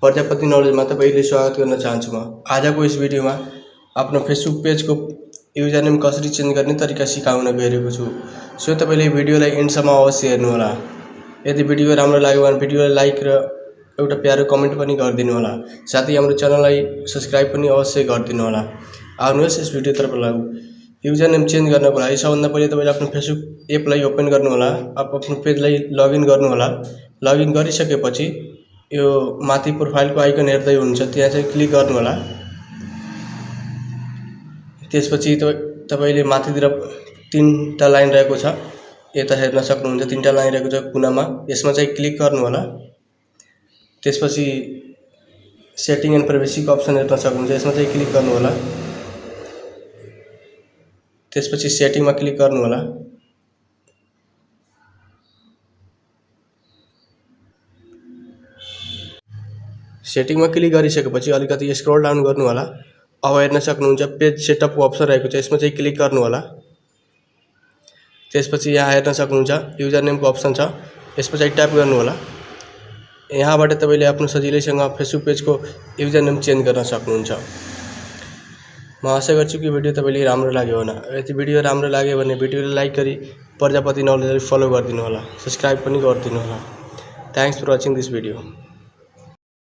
प्रजापति नलेजमा तपाईले स्वागत गर्न चाहन्छु। म आजको यस भिडियोमा आफ्नो फेसबुक पेजको युजर नेम कसरी चेन्ज गर्ने तरिका सिकाउन गइरहेको छु। सो तपाईले भिडियोलाई एन्डसम्म अवश्य हेर्नु होला। यदि भिडियो राम्रो लाग्यो भने भिडियोलाई लाइक र एउटा प्यारो कमेन्ट पनि गरिदिनु होला। साथै हाम्रो च्यानललाई सब्स्क्राइब पनि अवश्य गरिदिनु होला। आउनुहोस् यस भिडियोतर्फ लागौँ। युजर नेम चेन्ज गर्नको लागि सबभन्दा पहिले तपाईले आफ्नो फेसबुक एपलाई ओपन गर्नु होला। आफ्नो पेजलाई लगइन गर्नु होला। लगइन गरिसकेपछि यो माथि प्रोफाइलको आइकन हेर्दै हुनुहुन्छ त्यहाँ चाहिँ क्लिक गर्नु होला। त्यसपछि तपाईले माथितिर तीनटा लाइन रहेको छ, यता हेर्न सक्नुहुन्छ। तीनटा लाइन रहेको छ कुनामा, यसमा चाहिँ क्लिक गर्नु होला। त्यसपछि सेटिङ एन्ड प्राइभेसीको अप्सन हेर्न सक्नुहुन्छ, यसमा चाहिँ क्लिक गर्नु होला। त्यसपछि सेटिङमा क्लिक गर्नु होला। सेटिङमा क्लिक गरिसकेपछि अलिकति स्क्रल डाउन गर्नु होला। अब हेर्न सक्नुहुन्छ पेज सेटअपको अप्सन रहेको छ, यसमा चाहिँ क्लिक गर्नु होला। त्यसपछि यहाँ हेर्न सक्नुहुन्छ युजर नेमको अप्सन छ, यसमा चाहिँ ट्याप गर्नु होला। यहाँबाट तपाईले आफ्नो सजिलैसँग फेसबुक पेजको युजर नेम चेन्ज गर्न सक्नुहुन्छ। म आशा गर्छु कि भिडियो तपाईलाई राम्रो लाग्यो होला। यदि भिडियो राम्रो लाग्यो भने भिडियोलाई लाइक गरी प्रजापति नलेजलाई फलो गरिदिनु होला, सब्स्क्राइब पनि गरिदिनु होला। Thanks for watching this video.